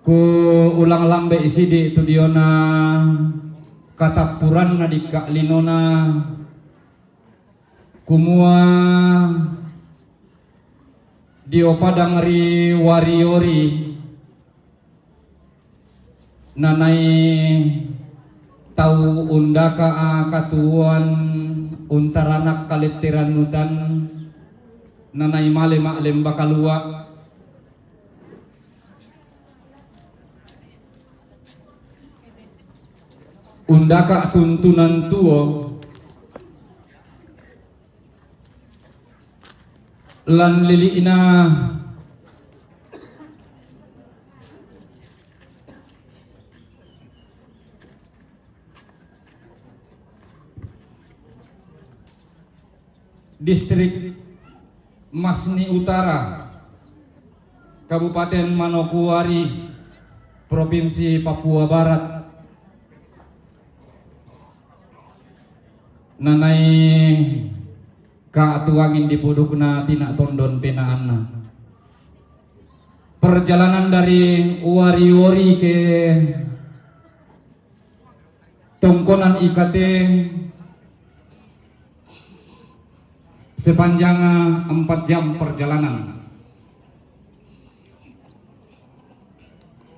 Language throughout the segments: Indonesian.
ku ulang lambe isidi tu diona katapuran na di Kak Linona kumua dio padang ri wariori nanai tau undaka katuan untaranak kalitiran nutan nanai male maklem bakalua undaka tuntunan tuo lan liliina distrik Masni Utara Kabupaten Manokwari Provinsi Papua Barat nanai kaatuangin dipudukna tina tondon penaanna perjalanan dari wari-wari ke tongkonan IKT sepanjang 4 jam perjalanan.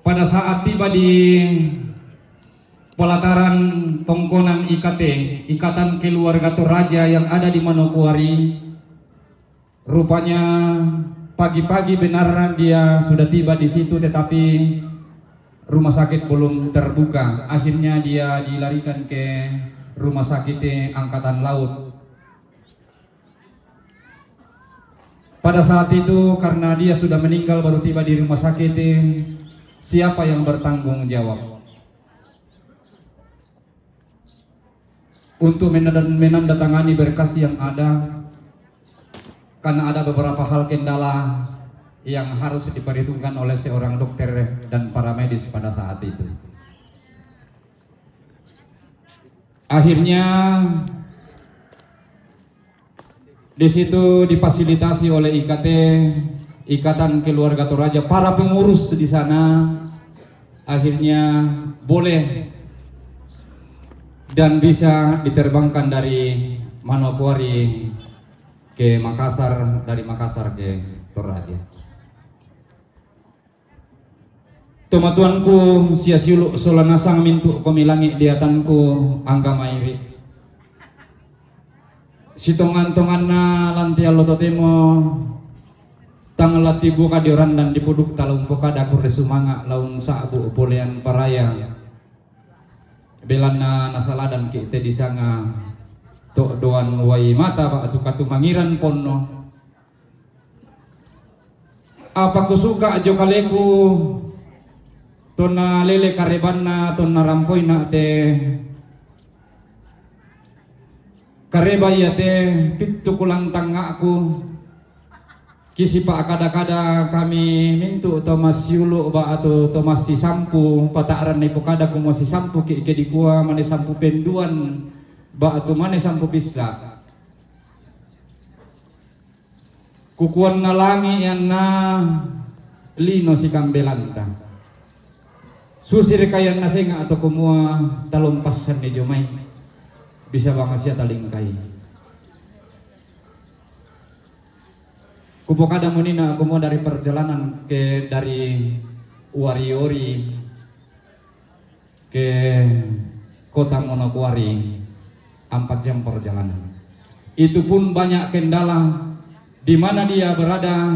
Pada saat tiba di pelataran tongkonan IKT, Ikatan Keluarga Toraja yang ada di Manokwari, rupanya pagi-pagi benar dia sudah tiba di situ, tetapi rumah sakit belum terbuka. Akhirnya dia dilarikan ke rumah sakit Angkatan Laut. Pada saat itu karena dia sudah meninggal baru tiba di rumah sakit, siapa yang bertanggung jawab untuk menandatangani berkas yang ada, karena ada beberapa hal kendala yang harus diperhitungkan oleh seorang dokter dan para medis pada saat itu. Akhirnya di situ difasilitasi oleh IKT, Ikatan Keluarga Toraja, para pengurus di sana akhirnya boleh dan bisa diterbangkan dari Manokwari ke Makassar, dari Makassar ke Toraja. Tomatuanku sia-siulu solanasang mintu komilangi diatanku angga mairi. Sitongan-tongan na lantia lototemo tanggal tibu kadioran dan dipuduk talung kokada kurde sumanga laun sabu polean paraya. Belana nasaladan kita disanga tok doan wai mata pak katu mangiran ponno apa kusuka jo kaleku tona lele karebanna tona rampoina te kareba iya te pitu kulang tangaku kisi pak kada-kada kami mintu Thomas Yulu ba atau Thomas si sampu pataran ni pokada ko mo si sampu ke di kuah mane sampu penduan ba atau mane sampu bisa kukuan na langi yan na lino si kambelanta susir kayan na senga atau kumua talumpasan ni jomay bisa banget siya talingkay. Kupokada munina aku mau dari perjalanan dari Wariori ke kota Manokwari 4 jam perjalanan. Itu pun banyak kendala di mana dia berada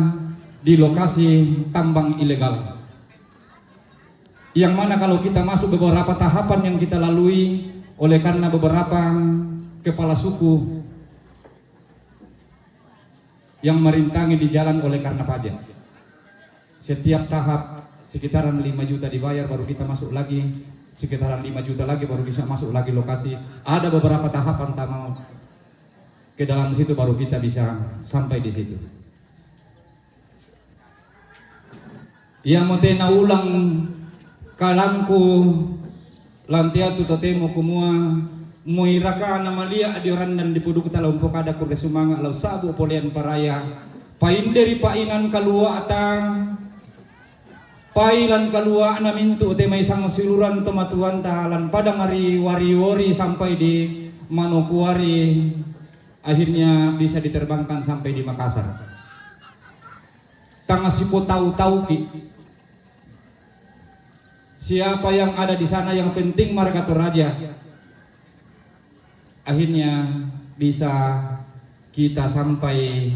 di lokasi tambang ilegal. Yang mana kalau kita masuk beberapa tahapan yang kita lalui oleh karena beberapa kepala suku yang merintangi di jalan oleh karena pajak. Setiap tahap sekitaran 5 juta dibayar baru kita masuk lagi, sekitaran 5 juta lagi baru bisa masuk lagi lokasi. Ada beberapa tahapan tamu ke dalam situ baru kita bisa sampai di situ. Yang mau tena ulang kalamku lantiatu totemo kumua muiraka namalia adioran dan dipuduk talau pokada kurde sumanga lau sabu polean paraya painderi painan kalua atang Pailan kalua na mintu te may sang siluran tomatuan tahalan padang hari wari-wari sampai di Manokwari, akhirnya bisa diterbangkan sampai di Makassar. Tanga sipo tahu-tahu ki siapa yang ada di sana, yang penting Marga Toraja. Akhirnya bisa kita sampai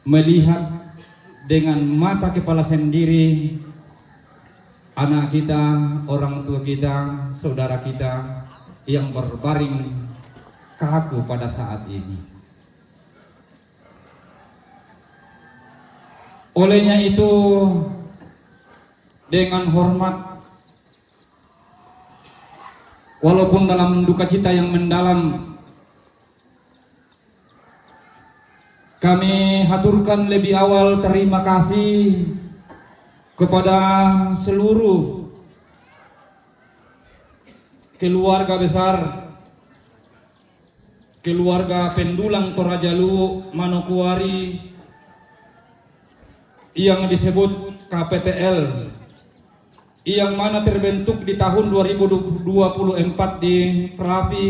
melihat dengan mata kepala sendiri anak kita, orang tua kita, saudara kita yang berbaring kaku pada saat ini. Olehnya itu dengan hormat, walaupun dalam duka cita yang mendalam, kami haturkan lebih awal terima kasih kepada seluruh keluarga besar, keluarga Pendulang Toraja Luwu Manokwari yang disebut KPTL, yang mana terbentuk di tahun 2024 di Krapi,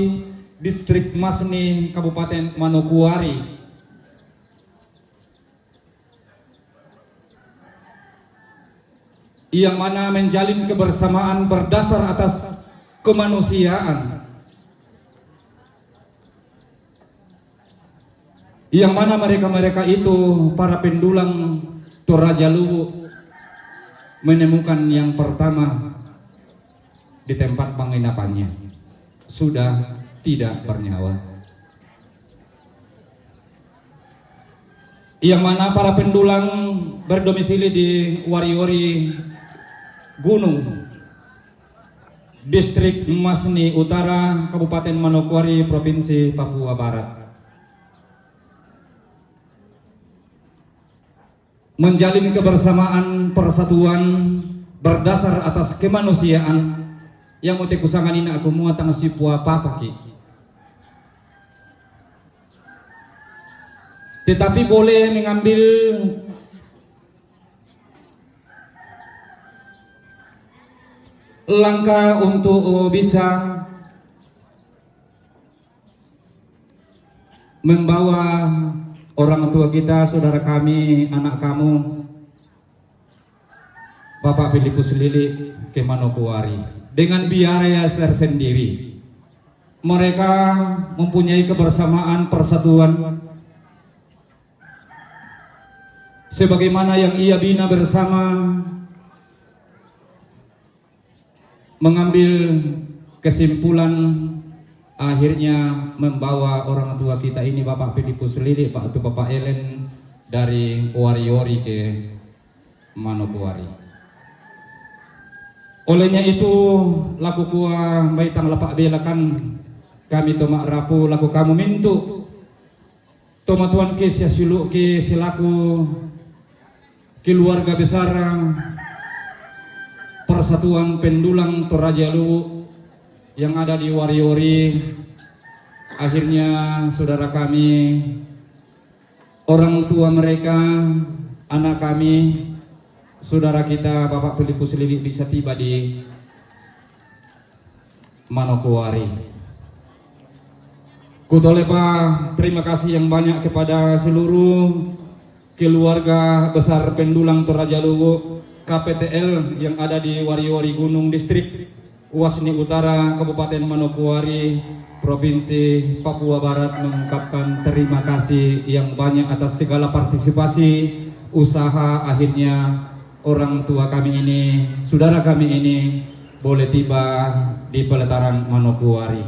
Distrik Masni, Kabupaten Manokwari. Yang mana menjalin kebersamaan berdasar atas kemanusiaan, yang mana mereka-mereka itu para pendulang Toraja Luwu menemukan yang pertama di tempat penginapannya sudah tidak bernyawa, yang mana para pendulang berdomisili di Wari-Wari Gunung, Distrik Masni Utara, Kabupaten Manokwari, Provinsi Papua Barat. Menjalin kebersamaan persatuan berdasar atas kemanusiaan yang mau tekusangan ini aku muat tang sipua papaki. Tetapi boleh mengambil langkah untuk bisa membawa orang tua kita, saudara kami, anak kamu, Bapak Filipus Lili ke Manokwari dengan biaya tersendiri. Mereka mempunyai kebersamaan persatuan sebagaimana yang ia bina bersama, mengambil kesimpulan akhirnya membawa orang tua kita ini, Bapak Filipus Lili, Bapak Ellen dari Wari-Wari ke Manokwari. Olehnya itu laku kuah baitang lapak belakan kami tomak rapu laku kamu mintu toma tuan ke siasulu ke selaku keluarga besar Persatuan Pendulang Toraja Luwu yang ada di Wari-Wari. Akhirnya saudara kami, orang tua mereka, anak kami, saudara kita Bapak Filipus Lili bisa tiba di Manokwari. Kutolepa terima kasih yang banyak kepada seluruh keluarga besar Pendulang Toraja Luwu KPTL yang ada di Wari-Wari Gunung, Distrik Wasni Utara, Kabupaten Manokwari, Provinsi Papua Barat, mengungkapkan terima kasih yang banyak atas segala partisipasi usaha. Akhirnya orang tua kami ini, saudara kami ini boleh tiba di pelataran Manokwari.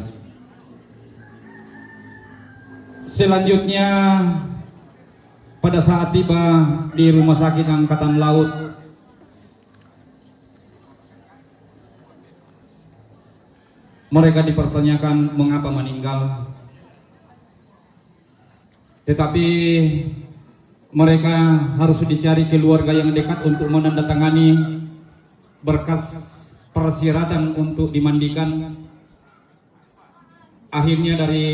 Selanjutnya pada saat tiba di Rumah Sakit Angkatan Laut, mereka dipertanyakan mengapa meninggal, tetapi mereka harus dicari keluarga yang dekat untuk menandatangani berkas persyaratan untuk dimandikan. Akhirnya dari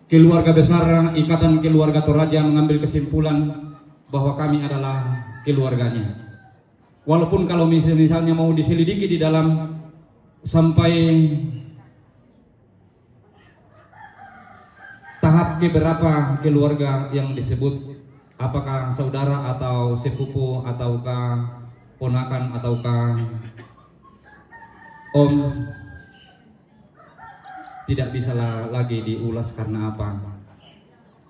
keluarga besar Ikatan Keluarga Toraja mengambil kesimpulan bahwa kami adalah keluarganya. Walaupun kalau misalnya mau diselidiki di dalam sampai tahap keberapa keluarga yang disebut, apakah saudara atau sepupu ataukah ponakan ataukah om, tidak bisa lagi diulas. Karena apa?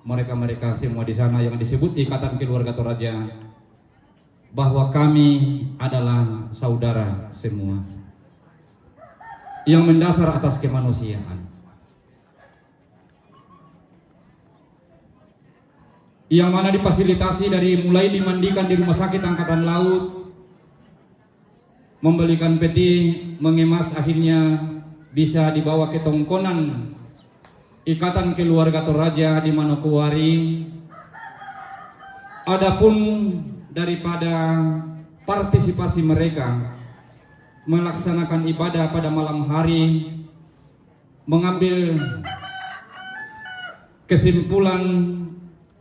Mereka semua di sana yang disebut Ikatan Keluarga Toraja, bahwa kami adalah saudara semua yang mendasar atas kemanusiaan, yang mana difasilitasi dari mulai dimandikan di rumah sakit Angkatan Laut, membelikan peti, mengemas, akhirnya bisa dibawa ke tongkonan Ikatan Keluarga Toraja di Manokwari. Adapun daripada partisipasi mereka melaksanakan ibadah pada malam hari, mengambil kesimpulan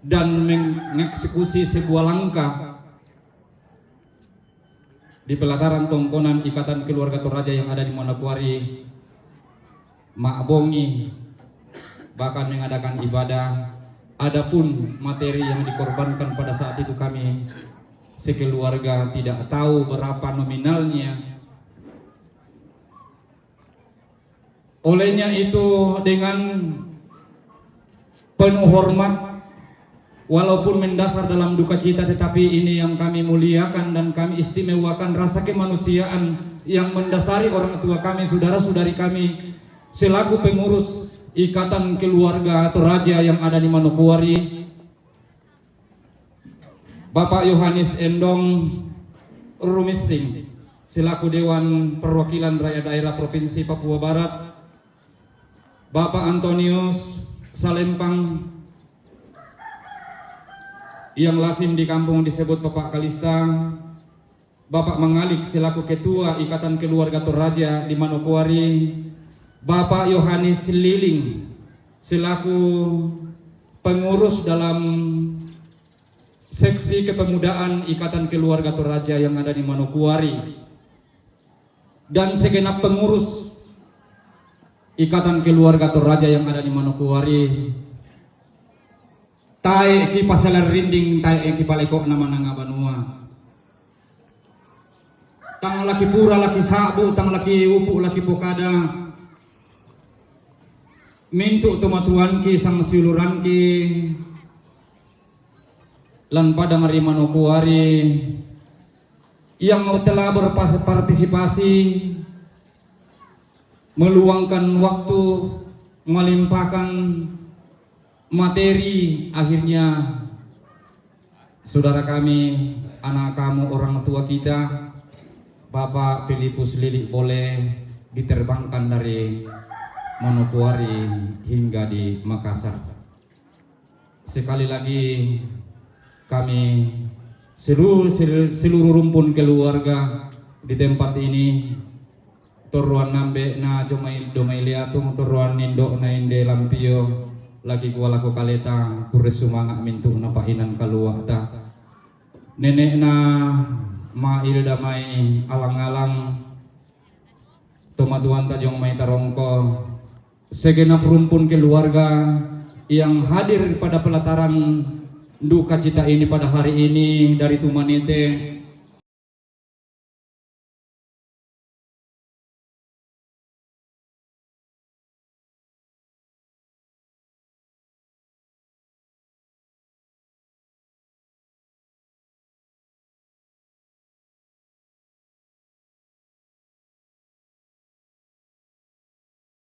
dan mengeksekusi sebuah langkah di pelataran tongkonan Ikatan Keluarga Toraja yang ada di Manokwari, Makbongi, bahkan mengadakan ibadah. Adapun materi yang dikorbankan pada saat itu kami sekeluarga tidak tahu berapa nominalnya. Olehnya itu dengan penuh hormat, walaupun mendasar dalam duka cita, tetapi ini yang kami muliakan dan kami istimewakan rasa kemanusiaan yang mendasari orang tua kami, saudara-saudari kami selaku pengurus Ikatan Keluarga Toraja yang ada di Manokwari. Bapak Yohanes Endong Rumising selaku Dewan Perwakilan Rakyat Daerah Provinsi Papua Barat, Bapak Antonius Salempang yang lazim di kampung disebut Bapak Kalista, Bapak Mangalik selaku Ketua Ikatan Keluarga Toraja di Manokwari, Bapak Yohanes Liling selaku pengurus dalam seksi kepemudaan Ikatan Keluarga Toraja yang ada di Manokwari, dan segenap pengurus Ikatan Keluarga Toraja yang ada di Manokwari. Tai ki pasalar rinding, tai ki paleko nama nanga banua. Tang laki pura, laki sabu, tang laki upu, laki pokada. Mintu tumatuan ki sang siuluran ki lan pada ngari Manokwari yang telah berpartisipasi, meluangkan waktu, melimpahkan materi. Akhirnya saudara kami, anak kamu, orang tua kita, Bapak Filipus Lilik boleh diterbangkan dari Manokwari hingga di Makassar. Sekali lagi kami seluruh rumpun keluarga di tempat ini, toruan nambe na domai liatung, toruan nindo na inde lampio, lagi kuala ko kaleta kuresumanga mintu na pahinan kaluata, nenek na mail damai alang-alang, tomaduan tajong may tarongko, segenap rumpun keluarga yang hadir pada pelataran duka cita ini pada hari ini dari Tumanite,